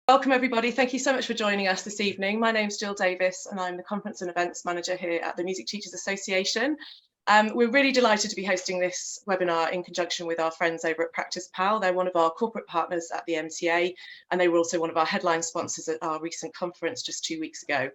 Welcome everybody. Thank you so much for joining us this evening. My name's Jill Davis and I'm the Conference and Events Manager here at the Music Teachers Association. We're really delighted to be hosting this webinar in conjunction with our friends over at Practice Pal. They're one of our corporate partners at the MTA and they were also one of our headline sponsors at our recent conference just 2 weeks ago.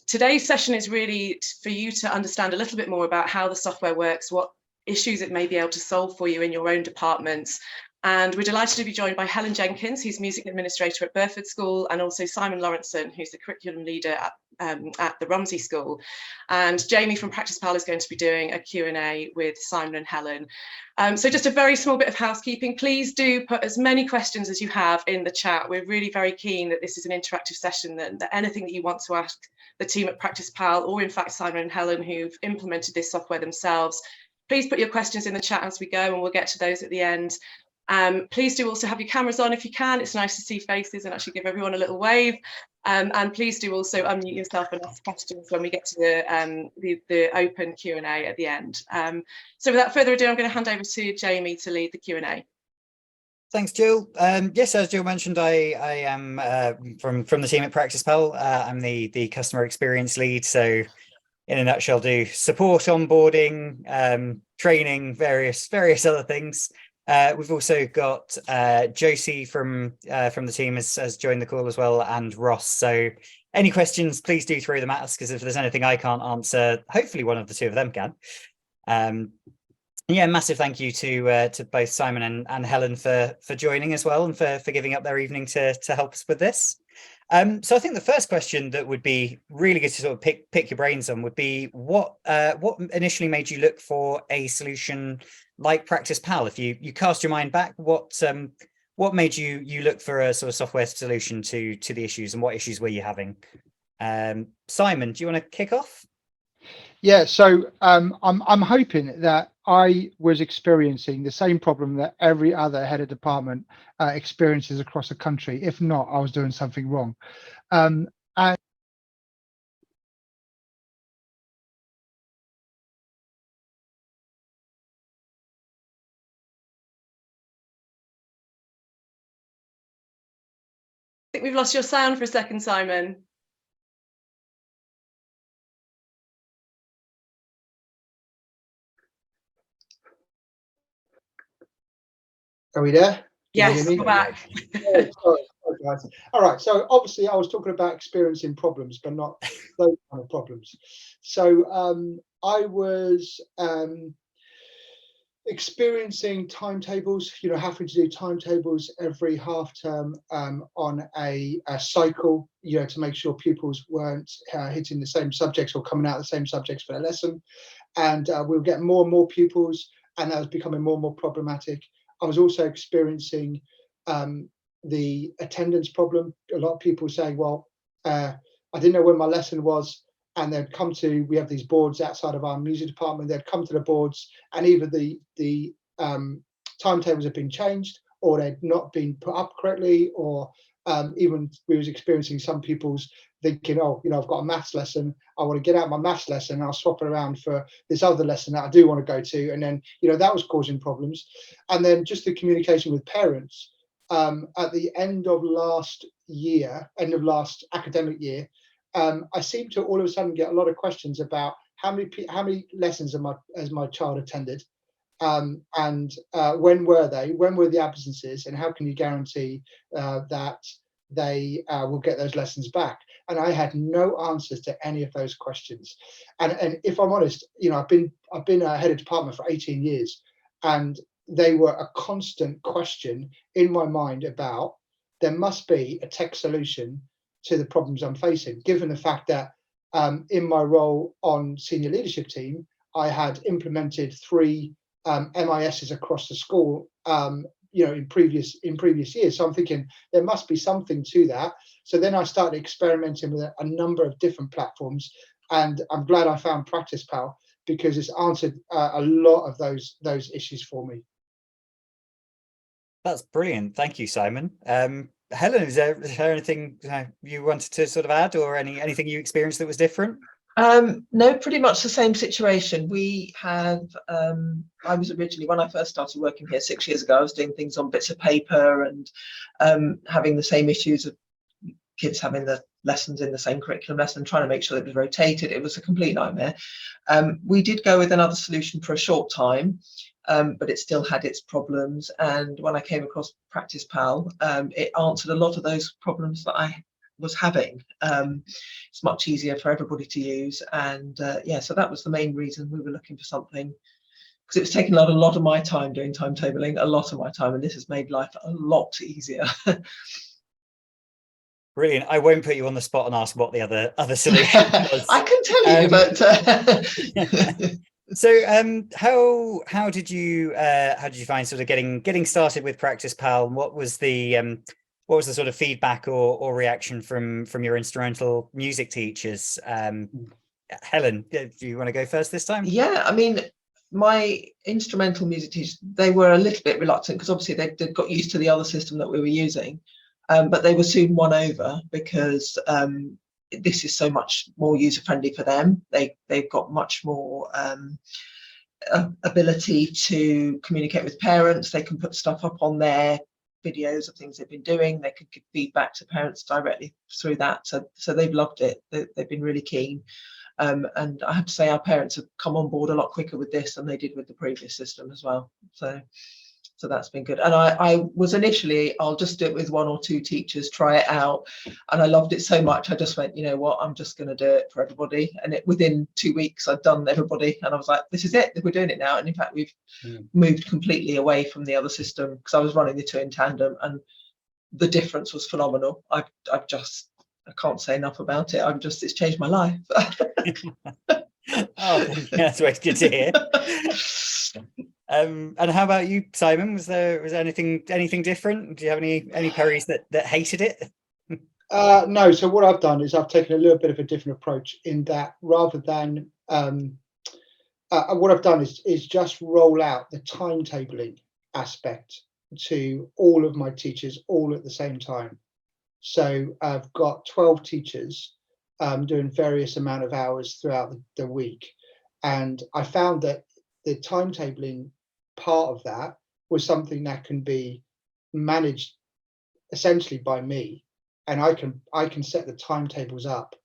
Today's session is really for you to understand a little bit more about how the software works, what issues it may be able to solve for you in your own departments. And we're delighted to be joined by Helen Jenkins, who's Music Administrator at Burford School, and also Simon Lawrenson, who's the Curriculum Leader at the Romsey School. And Jamie from Practice Pal is going to be doing a Q&A with Simon and Helen. So just a very small bit of housekeeping. Please do put as many questions as you have in the chat. We're really very keen that this is an interactive session, that anything that you want to ask the team at Practice Pal, or in fact Simon and Helen, who've implemented this software themselves, please put your questions in the chat as we go and we'll get to those at the end. Please do also have your cameras on if you can. It's nice to see faces and actually give everyone a little wave. And please do also unmute yourself and ask questions when we get to the open Q&A at the end. So without further ado, I'm going to hand over to Jamie to lead the Q&A. Thanks, Jill. Yes, as Jill mentioned, I am from the team at Practice Pal. I'm the customer experience lead. So in a nutshell, do support, onboarding, training, various other things. We've also got Josie from the team has joined the call as well, and Ross. So any questions, please do throw them at us, because if there's anything I can't answer, hopefully one of the two of them can. Yeah, massive thank you to both Simon and Helen for joining as well, and for giving up their evening to help us with this. So I think the first question that would be really good to sort of pick your brains on would be what initially made you look for a solution like Practice Pal? If you cast your mind back, what made you look for a sort of software solution to the issues, and what issues were you having? Simon, do you want to kick off? Yeah, so I'm hoping that I was experiencing the same problem that every other head of department experiences across the country. If not, I was doing something wrong. And I think we've lost your sound for a second, Simon. Are we there? Yes, we're back. Sorry, guys. All right, so obviously I was talking about experiencing problems, but not those kind of problems. So I was experiencing timetables, having to do timetables every half term on a cycle, to make sure pupils weren't hitting the same subjects or coming out the same subjects for their lesson. And we were getting more and more pupils, and that was becoming more and more problematic. I was also experiencing the attendance problem. A lot of people saying, well, I didn't know when my lesson was, and they'd come to, we have these boards outside of our music department, they'd come to the boards and either the timetables had been changed, or they'd not been put up correctly, or even we was experiencing some people's thinking, oh, I've got a maths lesson, I want to get out my maths lesson, I'll swap it around for this other lesson that I do want to go to. And then, that was causing problems. And then just the communication with parents. At the end of last academic year, I seem to all of a sudden get a lot of questions about how many lessons has my child attended, and when were they, when were the absences, and how can you guarantee that they will get those lessons back? And I had no answers to any of those questions. And if I'm honest, I've been a head of department for 18 years, and they were a constant question in my mind about there must be a tech solution to the problems I'm facing, given the fact that in my role on senior leadership team, I had implemented 3 MISs across the school, in previous years. So I'm thinking there must be something to that. So then I started experimenting with a number of different platforms, and I'm glad I found Practice Pal, because it's answered a lot of those issues for me. That's brilliant. Thank you, Simon. Helen, is there anything you wanted to sort of add, or anything you experienced that was different? No, pretty much the same situation. We have, I was originally, when I first started working here 6 years ago, I was doing things on bits of paper and having the same issues of kids having the lessons in the same curriculum lesson, trying to make sure it was rotated. It was a complete nightmare. We did go with another solution for a short time, but it still had its problems. And when I came across Practice Pal, it answered a lot of those problems that I was having. It's much easier for everybody to use, and yeah, so that was the main reason we were looking for something, because it was taking a lot of my time doing timetabling, a lot of my time, and this has made life a lot easier. Brilliant. I won't put you on the spot and ask what the other solution was. I can tell you, but so how did you find sort of getting started with Practice Pal? What was the sort of feedback or reaction from your instrumental music teachers? Helen, do you want to go first this time? Yeah, I mean, my instrumental music teachers, they were a little bit reluctant because obviously they got used to the other system that we were using, but they were soon won over because this is so much more user friendly for them. They've got much more ability to communicate with parents. They can put stuff up on their videos of things they've been doing. They could give feedback to parents directly through that. So they've loved it. They've been really keen. And I have to say our parents have come on board a lot quicker with this than they did with the previous system as well. So that's been good. And I was initially, I'll just do it with 1 or 2 teachers, try it out. And I loved it so much. I just went, you know what, I'm just going to do it for everybody. And within 2 weeks, I'd done everybody. And I was like, this is it. We're doing it now. And in fact, we've moved completely away from the other system because I was running the 2 in tandem and the difference was phenomenal. I can't say enough about it. It's changed my life. Oh, that's good to hear. And how about you, Simon? Was there anything different? Do you have any Perrys that hated it? No. So what I've done is I've taken a little bit of a different approach in that rather than what I've done is just roll out the timetabling aspect to all of my teachers all at the same time. So I've got 12 teachers doing various amount of hours throughout the week, and I found that the timetabling part of that was something that can be managed essentially by me, and I can set the timetables up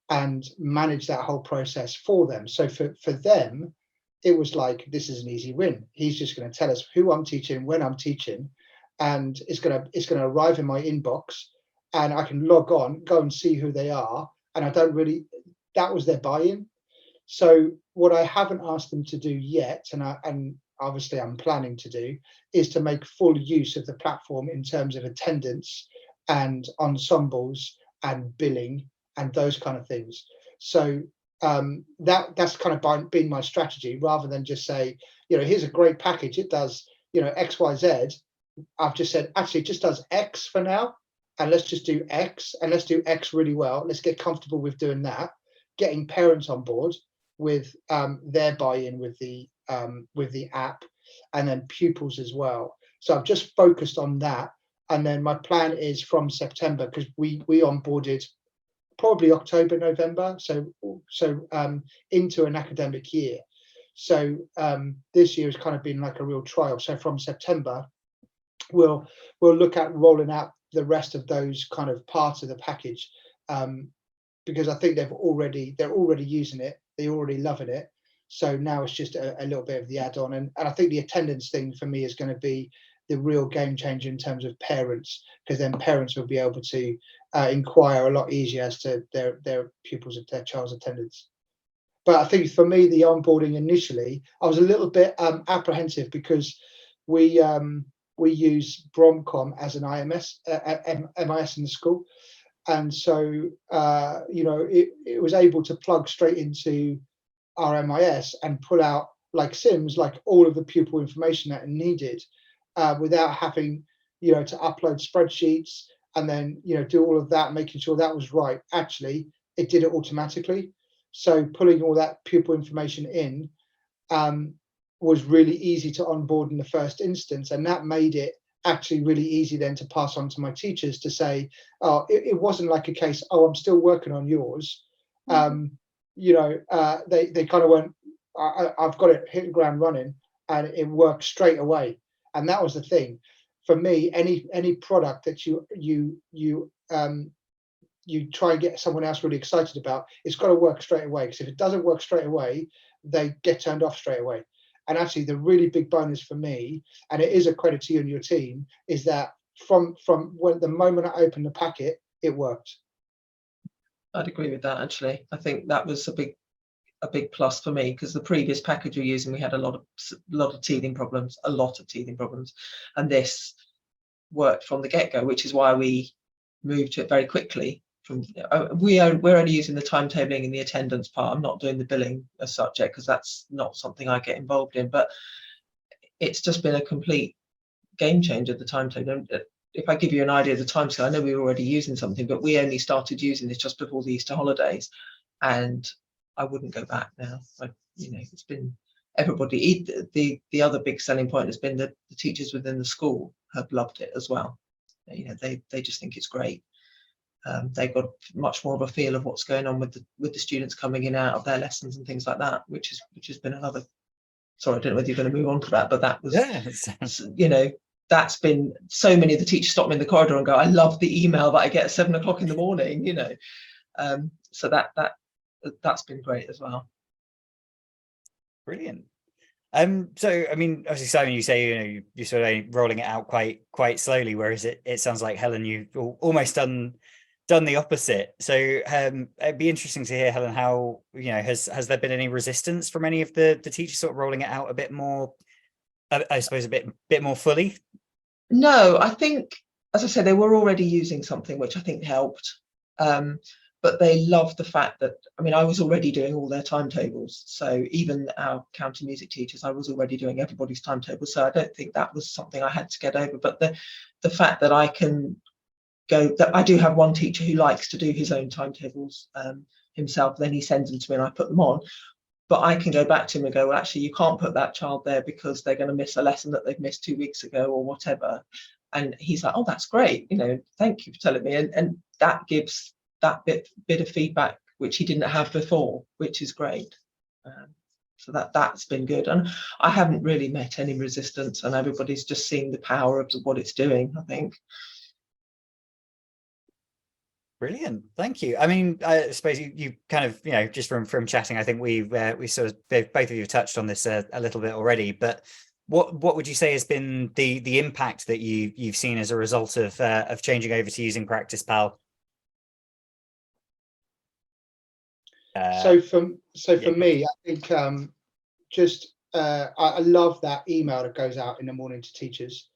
and manage that whole process for them. So for them, it was like, this is an easy win. He's just going to tell us who I'm teaching, when I'm teaching, and it's going to arrive in my inbox, and I can log on, go and see who they are, and that was their buy-in. So what I haven't asked them to do yet, and obviously I'm planning to do, is to make full use of the platform in terms of attendance and ensembles and billing and those kind of things. So that's kind of been my strategy, rather than just say, here's a great package, it does X, Y, Z. I've just said, actually, it just does X for now, and let's just do X, and let's do X really well. Let's get comfortable with doing that, getting parents on board with their buy-in with the app, and then pupils as well. So I've just focused on that, and then my plan is from September, because we onboarded probably October, November, so into an academic year. So this year has kind of been like a real trial. So from September, we'll look at rolling out the rest of those kind of parts of the package, because I think they're already using it, they're already loving it. So now it's just a little bit of the add-on, and I think the attendance thing for me is going to be the real game changer in terms of parents, because then parents will be able to inquire a lot easier as to their pupils, their child's attendance. But I think for me, the onboarding initially, I was a little bit apprehensive, because we use Bromcom as an MIS in the school, and so it was able to plug straight into our MIS and pull out like Sims, like all of the pupil information that it needed, without having to upload spreadsheets and then do all of that, making sure that was right. Actually, it did it automatically. So pulling all that pupil information in was really easy to onboard in the first instance, and that made it actually really easy then to pass on to my teachers to say, oh, it wasn't like a case, oh, I'm still working on yours. they kind of went, I've got it, hit the ground running, and it worked straight away. And that was the thing for me. Any product that you try and get someone else really excited about, it's got to work straight away. Because if it doesn't work straight away, they get turned off straight away. And actually, the really big bonus for me, and it is a credit to you and your team, is that from when the moment I opened the packet, it worked. I'd agree with that. Actually, I think that was a big plus for me, because the previous package we were using, we had a lot of teething problems, and this worked from the get-go, which is why we moved to it very quickly. We're only using the timetabling and the attendance part. I'm not doing the billing as such yet, because that's not something I get involved in, but it's just been a complete game changer, the timetable. If I give you an idea of the timescale, I know we were already using something, but we only started using this just before the Easter holidays, and I wouldn't go back now. It's been everybody. The other big selling point has been that the teachers within the school have loved it as well. They just think it's great. They've got much more of a feel of what's going on with the students coming in and out of their lessons and things like that, which has been another. Sorry, I don't know whether you're going to move on to that, but that was, that's been, so many of the teachers stop me in the corridor and go, I love the email that I get at 7 o'clock in the morning, so that's been great as well. Brilliant. So I mean, obviously, Simon, you say you're sort of rolling it out quite slowly, whereas it sounds like, Helen, you've almost done the opposite. So it'd be interesting to hear, Helen, how has there been any resistance from any of the teachers sort of rolling it out a bit more, I suppose, a bit more fully? No, I think, as I said, they were already using something which I think helped, but they loved the fact that, I was already doing all their timetables, so even our county music teachers, I was already doing everybody's timetables, so I don't think that was something I had to get over. But the fact that I can go, that I do have one teacher who likes to do his own timetables himself, then he sends them to me and I put them on. But I can go back to him and go, well, actually, you can't put that child there because they're going to miss a lesson that they've missed 2 weeks ago or whatever. And he's like, oh, that's great. Thank you for telling me. And that gives that bit of feedback, which he didn't have before, which is great. So that's been good. And I haven't really met any resistance, and everybody's just seeing the power of what it's doing, I think. Brilliant, thank you. I suppose you kind of, just from chatting, I think we sort of, both of you have touched on this a little bit already, but what would you say has been the impact that you've seen as a result of changing over to using Practice Pal? So for me, I think I love that email that goes out in the morning to teachers,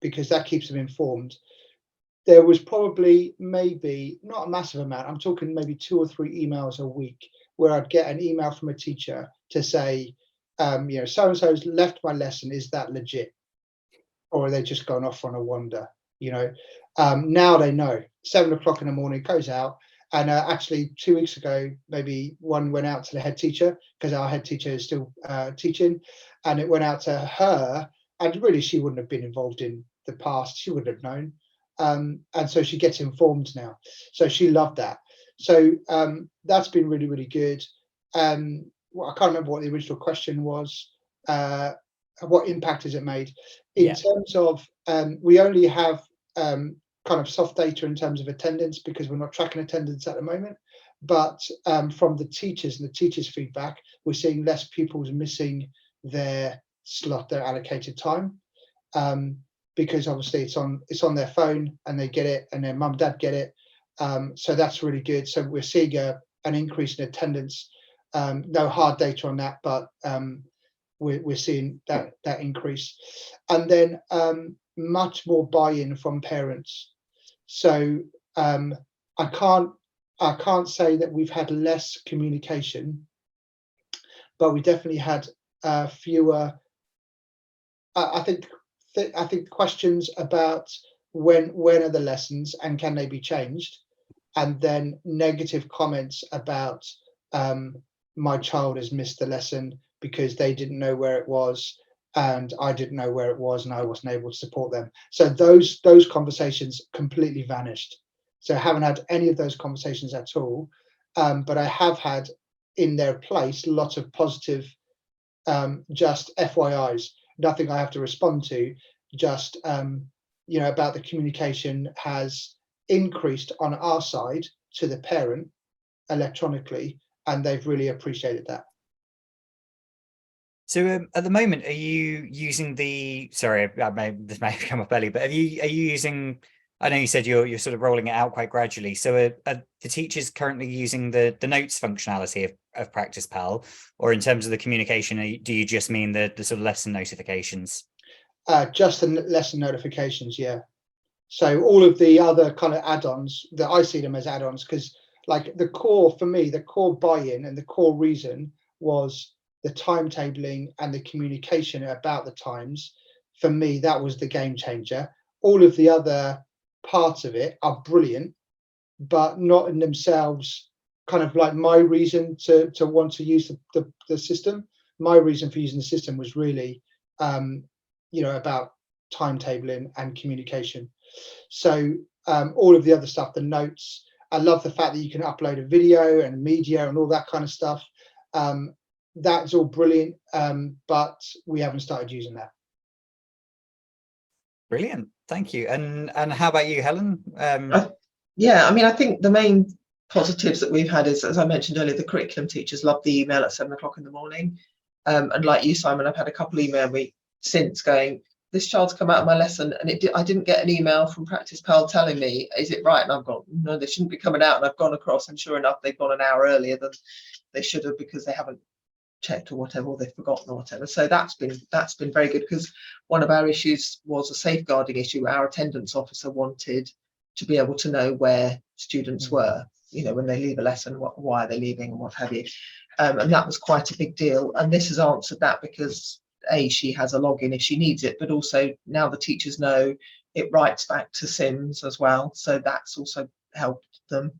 because that keeps them informed. There was probably, maybe not a massive amount, I'm talking maybe 2 or 3 emails a week where I'd get an email from a teacher to say, so-and-so's left my lesson, is that legit? Or are they just gone off on a wander? Now they know. 7 o'clock in the morning, it goes out. And actually 2 weeks ago, maybe one went out to the head teacher, because our head teacher is still teaching, and it went out to her, and really she wouldn't have been involved in the past, she wouldn't have known. And so she gets informed now. So she loved that. So that's been really, really good. Well, I can't remember what the original question was. What impact has it made? In terms of, we only have kind of soft data in terms of attendance, because we're not tracking attendance at the moment. But from the teachers and the teachers' feedback, we're seeing less pupils missing their slot, their allocated time. Because obviously it's on their phone and they get it, and their mum and dad get it. So that's really good. So we're seeing an increase in attendance. No hard data on that, but we're seeing that increase. And then much more buy-in from parents. So I can't say that we've had less communication, but we definitely had fewer. I think questions about when are the lessons and can they be changed, and then negative comments about my child has missed the lesson because they didn't know where it was and I didn't know where it was and I wasn't able to support them. So those conversations completely vanished. So I haven't had any of those conversations at all. but I have had in their place lots of positive, just FYIs, nothing I have to respond to, just about the communication has increased on our side to the parent electronically, and they've really appreciated that. So at the moment, are you using the? Sorry, this may have come up early, but are you using? I know you said you're sort of rolling it out quite gradually. So are the teachers currently using the notes functionality of Practice Pal, or in terms of the communication, do you just mean the sort of lesson notifications? Just the lesson notifications, yeah. So all of the other kind of add-ons, that I see them as add-ons, because like the core for me, the core buy-in and the core reason was the timetabling and the communication about the times. For me, that was the game changer. All of the other parts of it are brilliant, but not in themselves kind of like my reason to want to use the system. My reason for using the system was really about timetabling and communication. So all of the other stuff, the notes, I love the fact that you can upload a video and media and all that kind of stuff. That's all brilliant, but we haven't started using that. Brilliant, thank you. And how about you, Helen? Yeah, I mean, I think the main positives that we've had is, as I mentioned earlier, the curriculum teachers love the email at 7 o'clock in the morning. And like you, Simon, I've had a couple email me since going, this child's come out of my lesson and I didn't get an email from Practice Pal telling me, is it right? And I've gone, no, they shouldn't be coming out. And I've gone across, and sure enough, they've gone an hour earlier than they should have because they haven't checked or whatever, or they've forgotten or whatever. So that's been very good, because one of our issues was a safeguarding issue. Our attendance officer wanted to be able to know where students were, when they leave a lesson, why they're leaving and what have you. And that was quite a big deal. And this has answered that, because she has a login if she needs it, but also now the teachers know it writes back to Sims as well. So that's also helped them.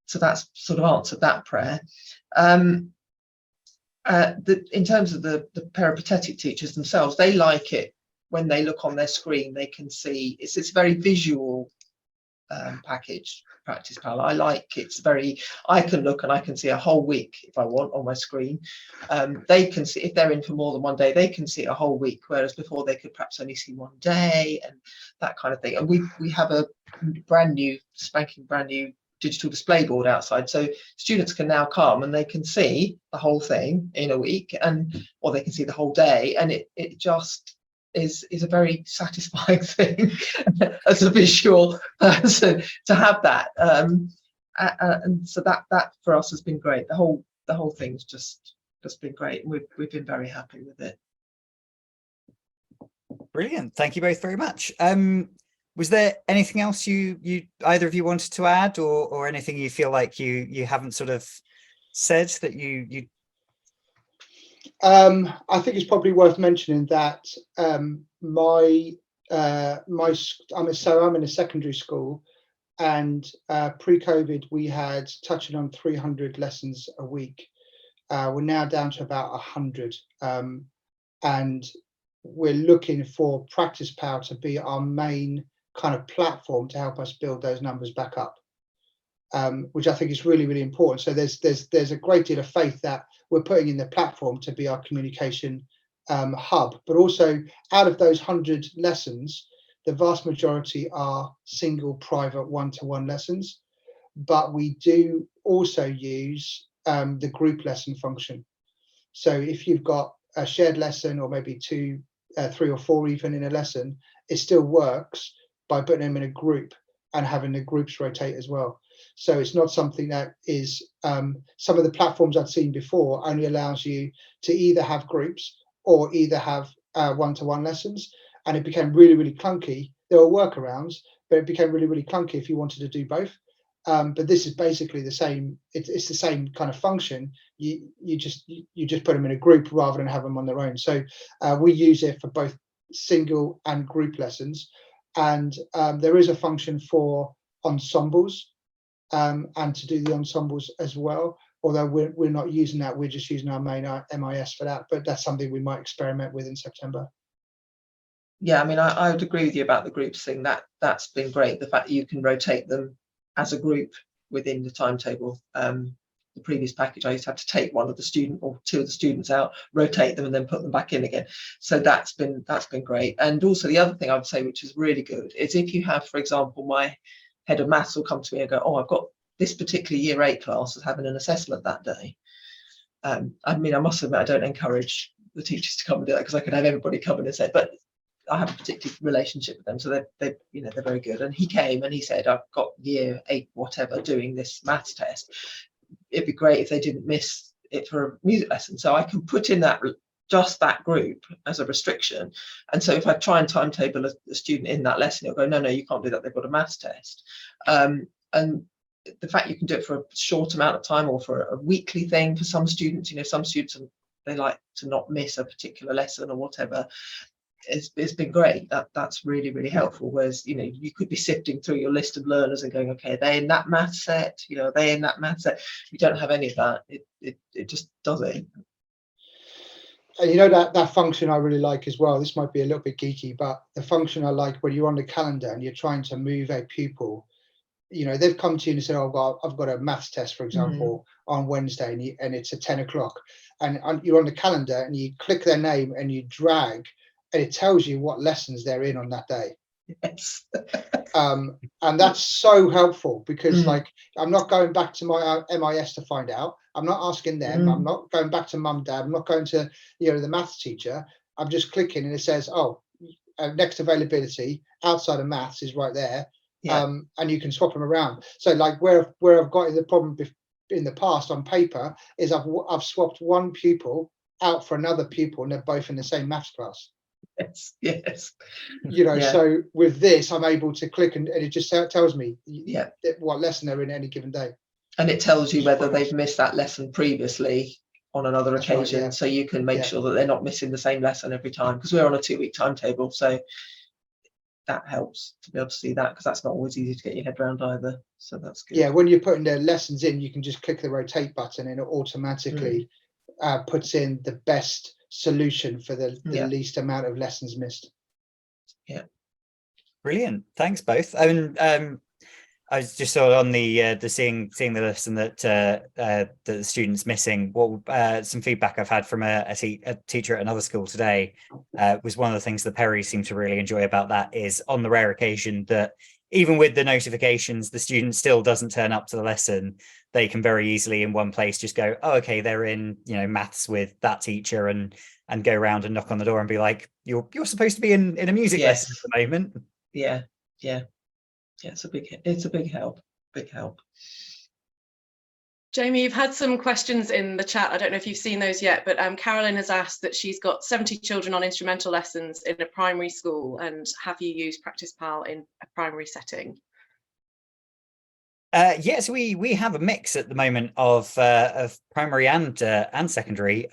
So that's sort of answered that prayer. In terms of the peripatetic teachers themselves, they like it when they look on their screen, they can see it's a very visual package, Practice Pal. I like it's very, I can look and I can see a whole week if I want on my screen. They can see, if they're in for more than one day, they can see a whole week, whereas before they could perhaps only see one day and that kind of thing. And we have a spanking brand new digital display board outside, so students can now come and they can see the whole thing in a week, or they can see the whole day, and it just is a very satisfying thing as a visual person to have that, and so that for us has been great. The whole thing's just been great, and we've been very happy with it. Brilliant, thank you both very much. Was there anything else you either of you wanted to add, or anything you feel like you haven't sort of said that you? I think it's probably worth mentioning that I'm in a secondary school, and pre-COVID we had touching on 300 lessons a week. We're now down to about 100, and we're looking for Practice Pal to be our main kind of platform to help us build those numbers back up, which I think is really, really important. So there's a great deal of faith that we're putting in the platform to be our communication hub, but also out of those 100 lessons, the vast majority are single private one-to-one lessons, but we do also use the group lesson function. So if you've got a shared lesson, or maybe 2, 3 or 4 even in a lesson, it still works by putting them in a group and having the groups rotate as well. So it's not something that is, some of the platforms I've seen before only allows you to either have groups or either have one-to-one lessons, and it became really, really clunky. There were workarounds, but it became really, really clunky if you wanted to do both. But this is basically the same. It's the same kind of function. You just put them in a group rather than have them on their own. So we use it for both single and group lessons. And there is a function for ensembles, and to do the ensembles as well, although we're not using that. We're just using our main MIS for that, but that's something we might experiment with in September. Yeah, I mean, I would agree with you about the groups thing. That's been great, the fact that you can rotate them as a group within the timetable. The previous package, I used to have to take one of the student or two of the students out, rotate them, and then put them back in again. So that's been great. And also the other thing I would say, which is really good, is if you have, for example, my head of maths will come to me and go, oh, I've got this particular year 8 class is having an assessment that day. I mean, I must admit, I don't encourage the teachers to come and do that, because I could have everybody come in and say, but I have a particular relationship with them, so they're very good. And he came and he said, I've got year 8 whatever doing this maths test. It'd be great if they didn't miss it for a music lesson. So I can put in that just that group as a restriction. And so if I try and timetable a student in that lesson, it'll go, no, you can't do that. They've got a maths test. And the fact you can do it for a short amount of time or for a weekly thing for some students, some students, they like to not miss a particular lesson or whatever. It's been great. That's really, really helpful. Whereas, you could be sifting through your list of learners and going, okay, are they in that math set? Are they in that math set? We don't have any of that. It just does it. And that function I really like as well. This might be a little bit geeky, but the function I like when you're on the calendar and you're trying to move a pupil, they've come to you and said, oh, I've got a maths test, for example, on Wednesday, and it's at 10 o'clock. And you're on the calendar and you click their name and you drag, and it tells you what lessons they're in on that day. Yes. And that's so helpful, because I'm not going back to my MIS to find out. I'm not asking them. I'm not going back to mum, dad. I'm not going to the maths teacher. I'm just clicking and it says, oh, next availability outside of maths is right there. Yeah. And you can swap them around. So like where I've got the problem in the past on paper is I've swapped one pupil out for another pupil, and they're both in the same maths class. Yes. So with this, I'm able to click and it just tells me what lesson they're in any given day. And it tells you whether they've missed that lesson previously on another occasion. Right, so you can make sure that they're not missing the same lesson every time, because we're on a 2-week timetable. So that helps to be able to see that, because that's not always easy to get your head around either. So that's good. Yeah, when you're putting their lessons in, you can just click the rotate button and it automatically puts in the best solution for the least amount of lessons missed. Yeah, brilliant. Thanks both. I was just sort of on the seeing the lesson that the students missing. What some feedback I've had from a teacher at another school today was one of the things the Perrys seem to really enjoy about that is, on the rare occasion that even with the notifications, the student still doesn't turn up to the lesson, they can very easily in one place just go, oh, okay, they're in maths with that teacher, and go around and knock on the door and be like, you're supposed to be in a music lesson at the moment. Yeah. It's a big help. Jamie, you've had some questions in the chat. I don't know if you've seen those yet, but Carolyn has asked that she's got 70 children on instrumental lessons in a primary school, and have you used Practice Pal in a primary setting? Yes, we have a mix at the moment of primary and secondary.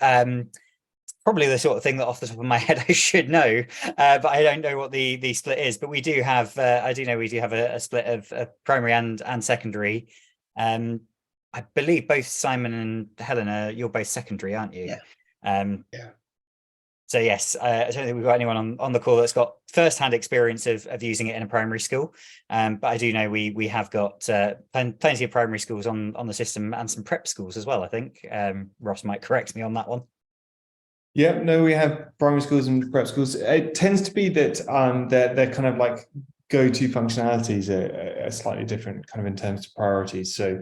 Probably the sort of thing that off the top of my head I should know, but I don't know what the split is. But we do have, I do know we do have a split of primary and secondary. I believe both Simon and Helena, you're both secondary, aren't you? Yeah. So yes, I don't think we've got anyone on the call that's got first-hand experience of using it in a primary school. But I do know we have got plenty of primary schools on the system, and some prep schools as well, I think. Ross might correct me on that one. Yeah, no, we have primary schools and prep schools. It tends to be that they're kind of like go-to functionalities are slightly different kind of in terms of priorities. So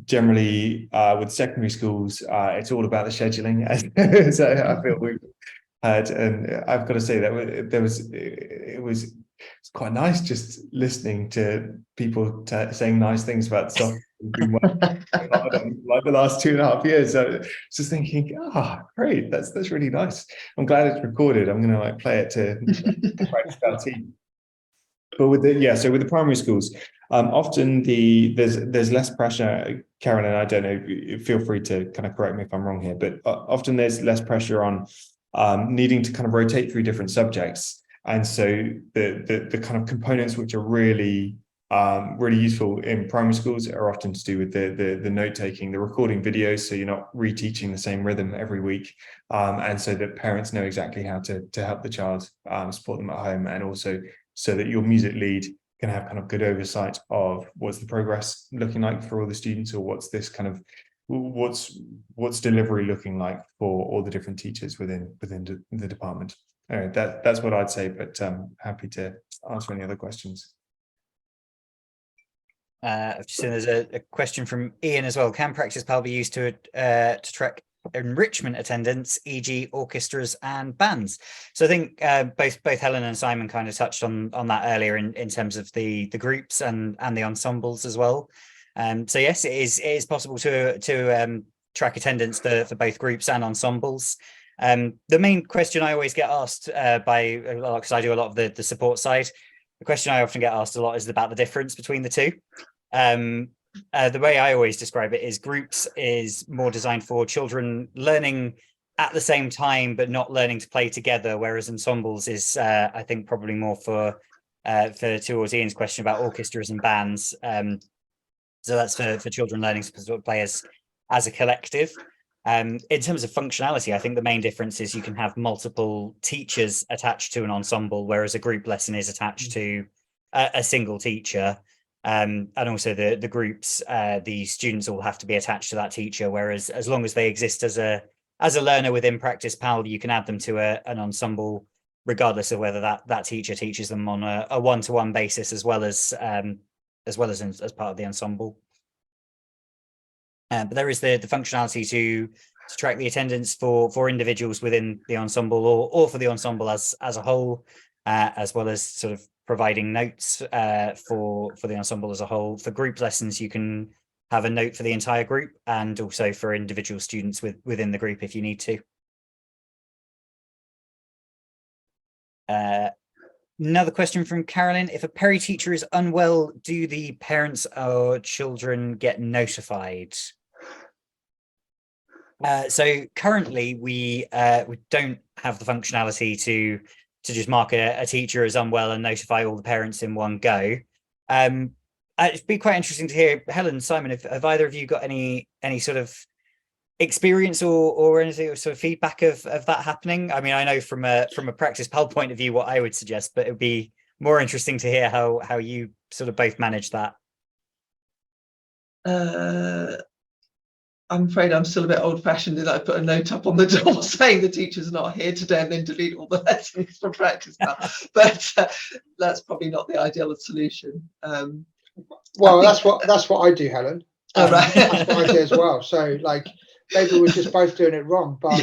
generally with secondary schools, it's all about the scheduling. So I feel we've heard, and I've got to say that it was quite nice just listening to people saying nice things about stuff we've been working hard on like the last 2.5 years. So just thinking, great, that's really nice. I'm glad it's recorded. I'm going to play it to practice our team. But with the primary schools, often there's less pressure. Karen, and I don't know, feel free to kind of correct me if I'm wrong here, but often there's less pressure on needing to kind of rotate through different subjects. And so the kind of components which are really useful in primary schools are often to do with the note taking, the recording videos, so you're not reteaching the same rhythm every week, and so that parents know exactly how to help the child, support them at home, and also so that your music lead can have kind of good oversight of what's the progress looking like for all the students, or what's this kind of what's delivery looking like for all the different teachers within the department. All right, that's what I'd say, but happy to answer any other questions. I've just seen there's a question from Ian as well. Can Practice Pal be used to track enrichment attendance, e.g. orchestras and bands? So I think both Helen and Simon kind of touched on that earlier in terms of the groups and the ensembles as well. So yes, it is possible to track attendance for both groups and ensembles. The main question I always get asked because I do a lot of the support side, the question I often get asked a lot is about the difference between the two. The way I always describe it is groups is more designed for children learning at the same time but not learning to play together, whereas ensembles is I think probably more for towards Ian's question about orchestras and bands. So that's for children learning to play as a collective. In terms of functionality, I think the main difference is you can have multiple teachers attached to an ensemble, whereas a group lesson is attached to a single teacher. And also the groups, the students all have to be attached to that teacher, whereas as long as they exist as a learner within Practice Pal, you can add them to an ensemble, regardless of whether that teacher teaches them on a one-to-one basis as well as part of the ensemble. But there is the functionality to track the attendance for individuals within the ensemble or for the ensemble as a whole, as well as sort of providing notes for the ensemble as a whole. For group lessons, you can have a note for the entire group, and also for individual students within the group if you need to. Another question from Carolyn: if a Peri teacher is unwell, do the parents or children get notified? So currently we don't have the functionality to just mark a teacher as unwell and notify all the parents in one go. It'd be quite interesting to hear, Helen, Simon, have either of you got any sort of experience or anything, or sort of feedback of that happening? I mean, I know from a Practice Pal point of view what I would suggest, but it would be more interesting to hear how you sort of both manage that. I'm afraid I'm still a bit old-fashioned in that I put a note up on the door saying the teacher's not here today, and then delete all the lessons from Practice Pal. But that's probably not the ideal solution. Well, that's what I do, Helen. Oh, right. That's what I do as well. So like maybe we're just both doing it wrong, but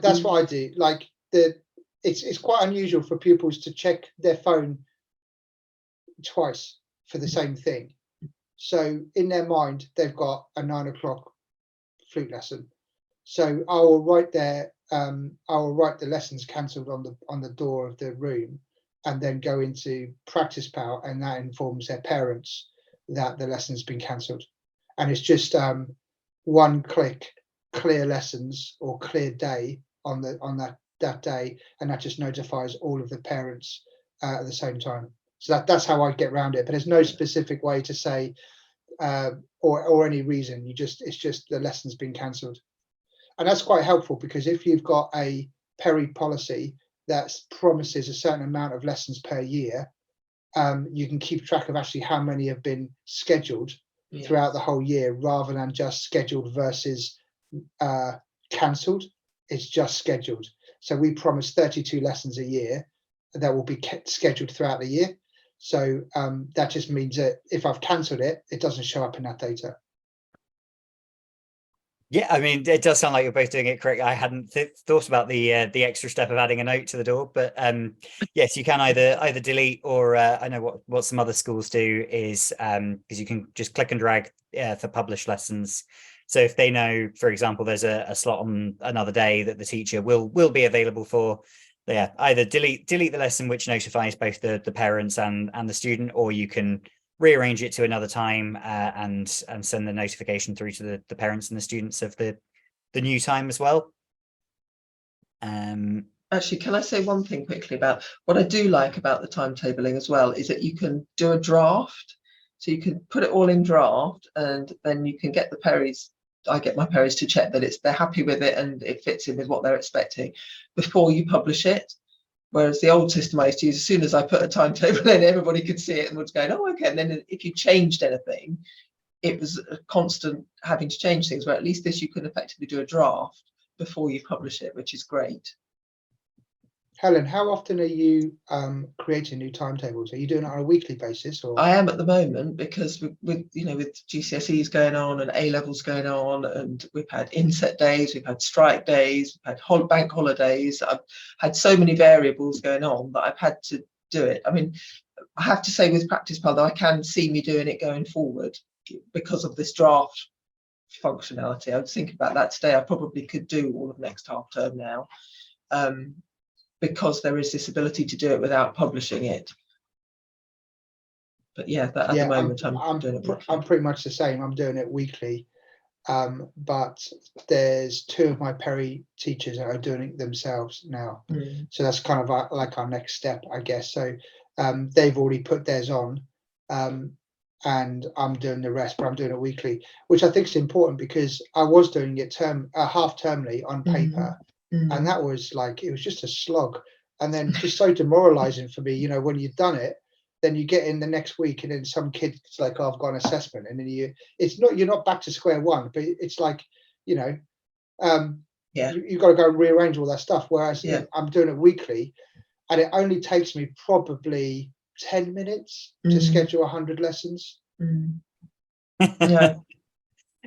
that's what I do. Like it's quite unusual for pupils to check their phone twice for the same thing. So in their mind, they've got a 9 o'clock flute lesson. So I will write the lessons cancelled on the door of the room, and then go into Practice Pal, and that informs their parents that the lesson's been cancelled. And it's just one click, clear lessons or clear day on that day, and that just notifies all of the parents at the same time. So that's how I get around it. But there's no specific way to say or any reason. It's just the lesson's been cancelled, and that's quite helpful, because if you've got a Peri policy that promises a certain amount of lessons per year, you can keep track of actually how many have been scheduled throughout the whole year, rather than just scheduled versus cancelled. It's just scheduled. So we promise 32 lessons a year that will be kept scheduled throughout the year. So that just means that if I've cancelled it, it doesn't show up in that data. Yeah, I mean, it does sound like you're both doing it correct. I hadn't thought about the extra step of adding a note to the door, but yes, you can either delete, or I know what some other schools do is you can just click and drag for published lessons. So if they know, for example, there's a slot on another day that the teacher will be available for, either delete the lesson, which notifies both the parents and the student, or you can rearrange it to another time and send the notification through to the parents and the students of the new time as well. Actually, can I say one thing quickly about what I do like about the timetabling as well, is that you can do a draft. So you can put it all in draft, and then you can get the Peris. I get my Peris to check that they're happy with it and it fits in with what they're expecting before you publish it. Whereas the old system I used to use, as soon as I put a timetable in, everybody could see it and was going, oh, okay. And then if you changed anything, it was a constant having to change things, where at least this you can effectively do a draft before you publish it, which is great. Helen, how often are you creating new timetables? Are you doing it on a weekly basis, or? I am at the moment, because with GCSEs going on and A levels going on, and we've had inset days, we've had strike days, we've had bank holidays. I've had so many variables going on that I've had to do it. I mean, I have to say with Practice Pal, though, I can see me doing it going forward because of this draft functionality. I was thinking about that today. I probably could do all of next half term now, because there is this ability to do it without publishing it. But yeah, at the moment I'm doing it weekly. I'm pretty much the same. I'm doing it weekly, but there's 2 of my Perry teachers that are doing it themselves now. So that's kind of like our next step, I guess. So they've already put theirs on, and I'm doing the rest, but I'm doing it weekly, which I think is important, because I was doing it half termly on paper. And that was like, it was just a slog, and then just so demoralizing for me, you know, when you've done it, then you get in the next week and then some kid's like, oh, I've got an assessment, and then you're not back to square one, but it's like, you know, you've got to go and rearrange all that stuff, whereas I'm doing it weekly, and it only takes me probably 10 minutes to schedule 100 lessons. Yeah.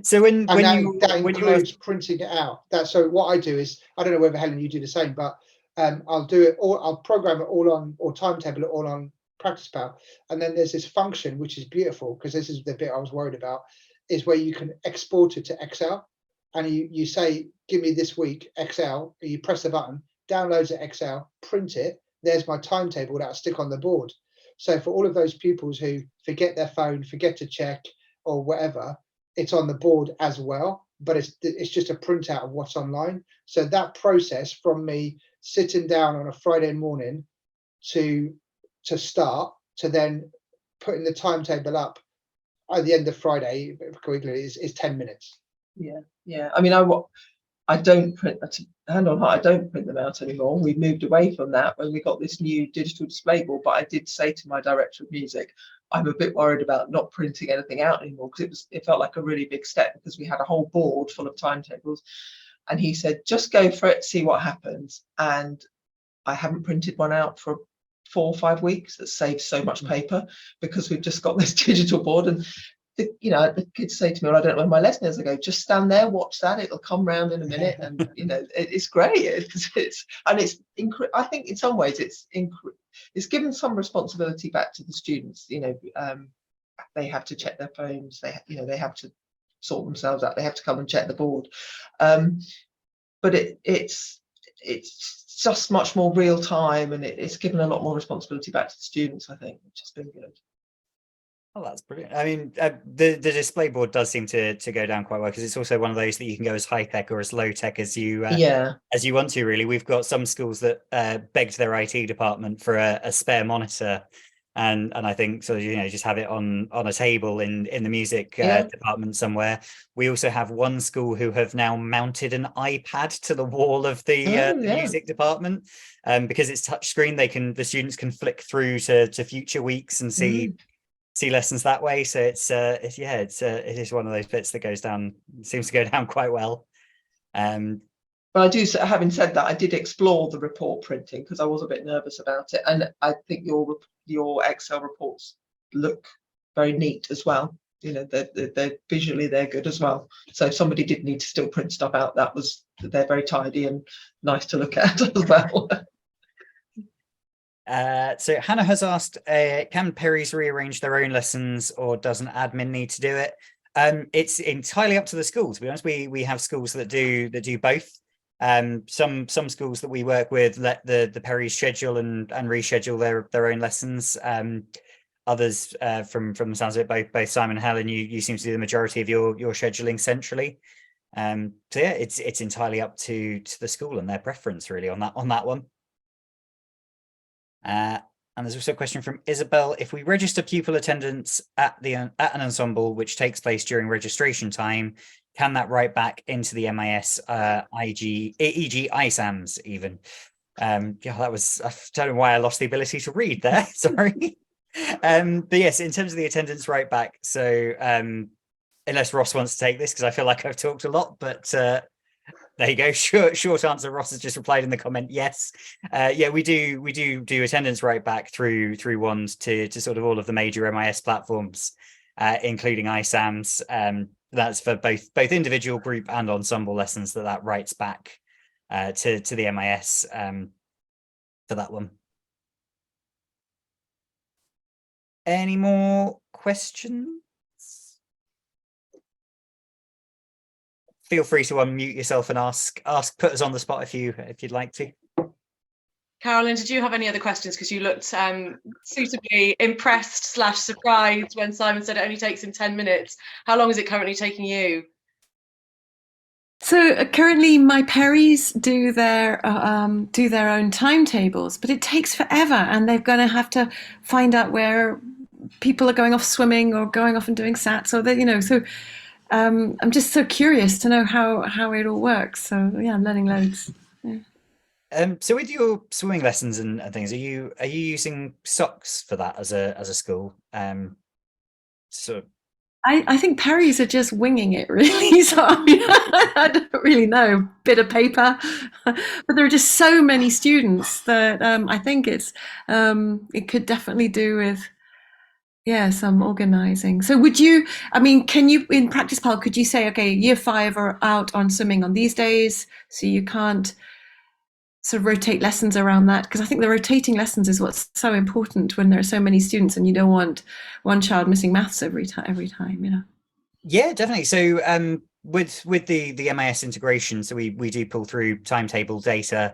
So when that includes printing it out. So what I do is, I don't know whether Helen you do the same, but I'll do it all. I'll program it all on, or timetable it all on Practice Pal, and then there's this function which is beautiful, because this is the bit I was worried about, is where you can export it to Excel, and you say, give me this week Excel. You press the button, downloads it Excel, print it. There's my timetable that I stick on the board. So for all of those pupils who forget their phone, forget to check, or whatever, it's on the board as well, but it's just a printout of what's online. So that process from me sitting down on a Friday morning to start to then putting the timetable up at the end of Friday is 10 minutes. Yeah. I mean, I don't print, hand on heart, I don't print them out anymore. We've moved away from that when we got this new digital display board, but I did say to my director of music, I'm a bit worried about not printing anything out anymore, because it felt like a really big step, because we had a whole board full of timetables, and he said, just go for it, see what happens. And I haven't printed one out for 4 or 5 weeks. That saves so much paper, because we've just got this digital board. And the kids say to me, well, I don't know where my lesson is. I go, just stand there, watch that, it'll come round in a minute. And it's great. I think in some ways it's given some responsibility back to the students. They have to check their phones, they have to sort themselves out, they have to come and check the board, but it's just much more real time, and it's given a lot more responsibility back to the students, I think, which has been good. Oh, that's brilliant. I mean, the display board does seem to go down quite well, because it's also one of those that you can go as high tech or as low tech as you want to. Really, we've got some schools that begged their IT department for a spare monitor, and I think so. Just have it on a table in the music department somewhere. We also have one school who have now mounted an iPad to the wall of the music department, because it's touchscreen. The students can flick through to future weeks and see lessons that way. So it is one of those bits that seems to go down quite well. But I do, having said that, I did explore the report printing, because I was a bit nervous about it, and I think your Excel reports look very neat as well. They're visually, they're good as well. So if somebody did need to still print stuff out, they're very tidy and nice to look at as well. So Hannah has asked, can Perrys rearrange their own lessons, or does an admin need to do it? It's entirely up to the school, to be honest. We have schools that do both. Some schools that we work with let the Perrys schedule and reschedule their own lessons. Others, from the sounds of it, both Simon and Helen, you seem to do the majority of your scheduling centrally. So yeah, it's entirely up to the school and their preference, really, on that one. And there's also a question from Isabel: if we register pupil attendance at an ensemble which takes place during registration time, can that write back into the MIS, e.g. ISAMs even? Yeah, that was, I don't know why I lost the ability to read there. Sorry. But yes, in terms of the attendance right back. So unless Ross wants to take this, because I feel like I've talked a lot, but there you go. Short answer. Ross has just replied in the comment. Yes. Yeah, we do attendance right back through Wand to sort of all of the major MIS platforms, including iSAMS. That's for both individual, group, and ensemble lessons that writes back to the MIS for that one. Any more questions? Feel free to unmute yourself and ask. Put us on the spot if you'd like to. Carolyn, did you have any other questions? Because you looked suitably impressed / surprised when Simon said it only takes him 10 minutes. How long is it currently taking you? So currently my Perrys do their own timetables, but it takes forever, and they're going to have to find out where people are going off swimming or going off and doing SATs, or that, so I'm just so curious to know how it all works. So yeah, I'm learning loads. Yeah. So with your swimming lessons and things, are you using socks for that as a school? So I think Perrys are just winging it, really. So I mean, I don't really know. Bit of paper, but there are just so many students that I think it could definitely do with some organizing. So would you? I mean, can you in Practice Pal? Could you say, okay, year 5 are out on swimming on these days, so you can't sort of rotate lessons around that? Because I think the rotating lessons is what's so important when there are so many students, and you don't want one child missing maths every time. Yeah, definitely. So with the MIS integration, so we do pull through timetable data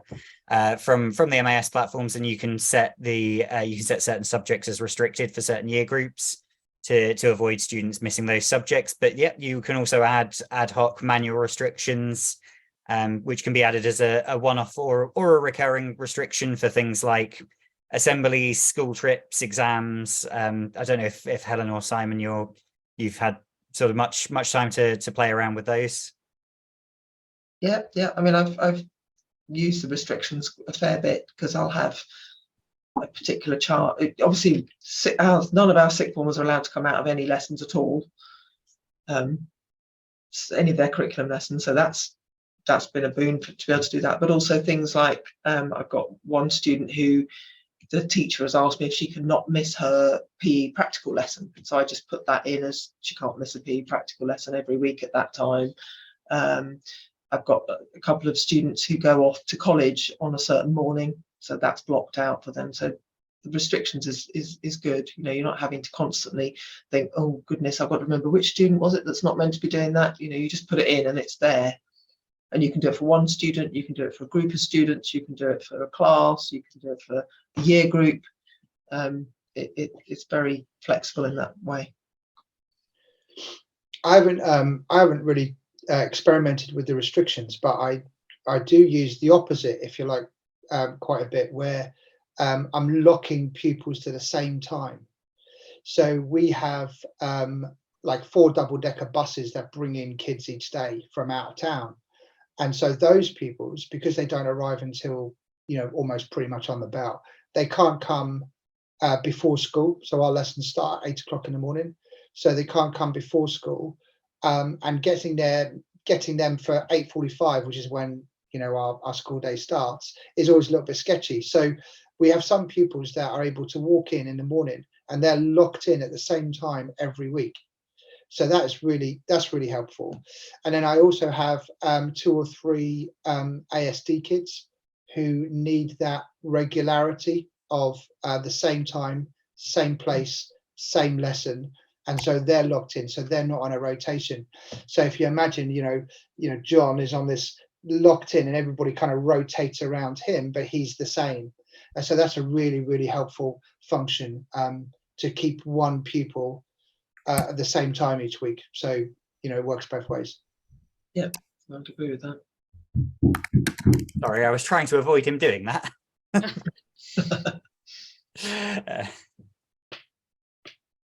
from the MIS platforms, and you can set certain subjects as restricted for certain year groups to avoid students missing those subjects. But yeah, you can also add ad hoc manual restrictions, which can be added as a one-off or a recurring restriction for things like assemblies, school trips, exams. I don't know if Helen or Simon, you've had sort of much time to play around with those. Yeah. I mean, I've used the restrictions a fair bit, because I'll have a particular child. Obviously, none of our sixth formers are allowed to come out of any lessons at all, any of their curriculum lessons. So that's been a boon to be able to do that. But also things like I've got one student who the teacher has asked me if she can not miss her PE practical lesson. So I just put that in as she can't miss a PE practical lesson every week at that time. I've got a couple of students who go off to college on a certain morning, so that's blocked out for them. So the restrictions is good. You're not having to constantly think, oh goodness, I've got to remember which student was it that's not meant to be doing that. You just put it in and it's there. And you can do it for one student, you can do it for a group of students, you can do it for a class, you can do it for a year group. It's very flexible in that way. I haven't really experimented with the restrictions, but I do use the opposite, if you like, quite a bit, where I'm locking pupils to the same time. So we have like 4 double-decker buses that bring in kids each day from out of town. And so those pupils, because they don't arrive until, almost pretty much on the bell, they can't come before school. So our lessons start at 8 o'clock in the morning. So they can't come before school. And getting them for 8:45, which is when, our school day starts, is always a little bit sketchy. So we have some pupils that are able to walk in the morning, and they're locked in at the same time every week. So that's really helpful. And then I also have 2 or 3 ASD kids who need that regularity of the same time, same place, same lesson. And so they're locked in, so they're not on a rotation. So if you imagine, John is on this locked in, and everybody kind of rotates around him, but he's the same. And so that's a really, really helpful function to keep one pupil at the same time each week. So, it works both ways. Yeah, I would agree with that. Sorry, I was trying to avoid him doing that.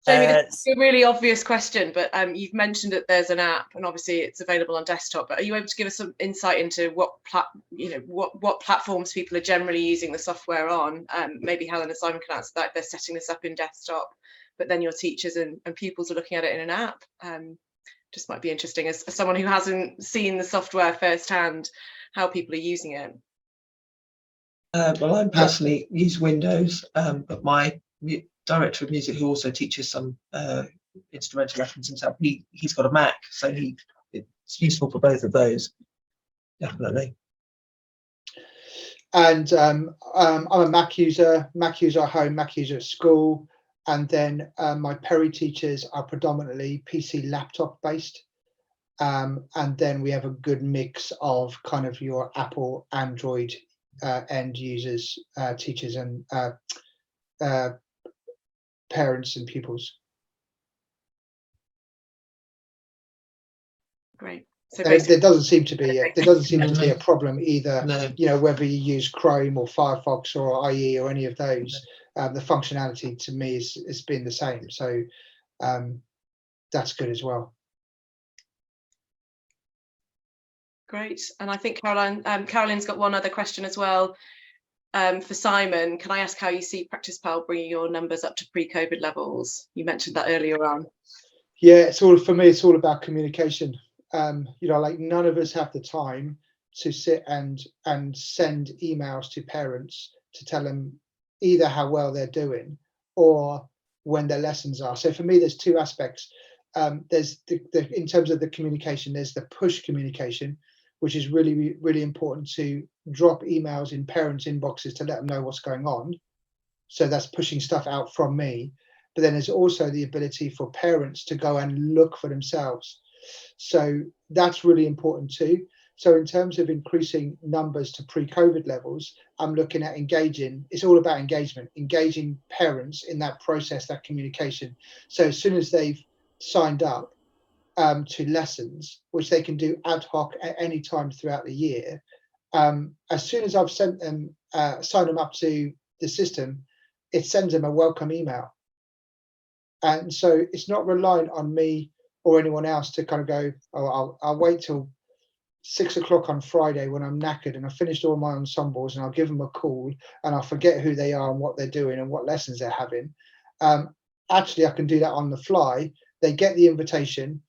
Jamie, this is a really obvious question, but you've mentioned that there's an app, and obviously it's available on desktop. But are you able to give us some insight into what platforms people are generally using the software on? Maybe Helen and Simon can answer that. They're setting this up in desktop, but then your teachers and pupils are looking at it in an app. Just might be interesting as someone who hasn't seen the software firsthand, how people are using it. Well, I personally use Windows, but my director of music, who also teaches some instrumental lessons himself, he's got a Mac, so it's useful for both of those, definitely. And I'm a Mac user at home, Mac user at school, and then my Perry teachers are predominantly PC laptop based, and then we have a good mix of kind of your Apple, Android end users, teachers, and parents and pupils. Great. So there doesn't seem to be a problem either. No. You know, whether you use Chrome or Firefox or IE or any of those, the functionality to me has been the same. So that's good as well. Great. And I think Caroline's got one other question as well. For Simon, can I ask how you see Practice Pal bringing your numbers up to pre-COVID levels? You mentioned that earlier on. Yeah, it's all about communication. You know, like none of us have the time to sit and send emails to parents to tell them either how well they're doing or when their lessons are. So for me, there's two aspects. There's in terms of the communication, there's the push communication, which is really, really important, to drop emails in parents' inboxes to let them know what's going on. So that's pushing stuff out from me. But then there's also the ability for parents to go and look for themselves. So that's really important too. So in terms of increasing numbers to pre-COVID levels, I'm looking at engaging. It's all about engagement, engaging parents in that process, that communication. So as soon as they've signed up to lessons, which they can do ad hoc at any time throughout the year, as soon as I've sent them, signed them up to the system, it sends them a welcome email. And so it's not reliant on me or anyone else to kind of go, oh, I'll wait till 6 o'clock on Friday when I'm knackered and I've finished all my ensembles, and I'll give them a call and I'll forget who they are and what they're doing and what lessons they're having. Actually, I can do that on the fly. They get the invitation.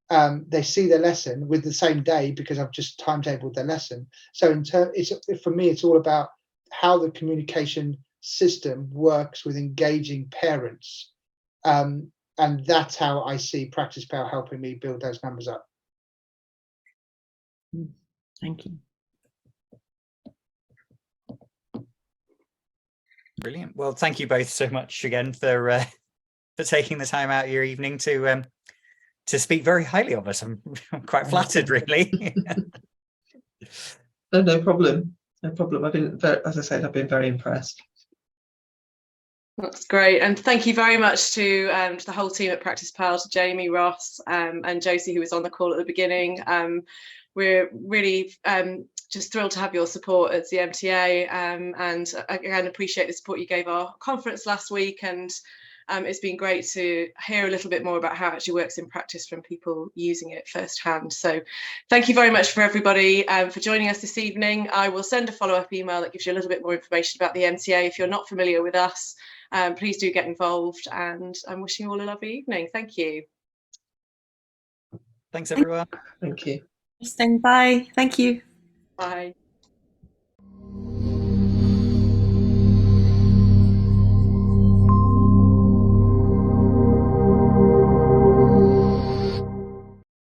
They see the lesson with the same day because I've just timetabled their lesson. So for me, it's all about how the communication system works with engaging parents. And that's how I see Practice Pal helping me build those numbers up. Thank you. Brilliant. Well, thank you both so much again for taking the time out of your evening to speak very highly of us. I'm quite flattered, really. No problem. No problem. I've been, as I said, I've been very impressed. That's great, and thank you very much to the whole team at Practice Pal, to Jamie, Ross, and Josie, who was on the call at the beginning. We're really just thrilled to have your support as the MTA, and again appreciate the support you gave our conference last week, and it's been great to hear a little bit more about how it actually works in practice from people using it firsthand. So thank you very much for everybody for joining us this evening. I will send a follow-up email that gives you a little bit more information about the MTA. If you're not familiar with us, please do get involved, and I'm wishing you all a lovely evening. Thank you. Thanks, everyone. Thank you. Interesting. Bye. Thank you. Bye.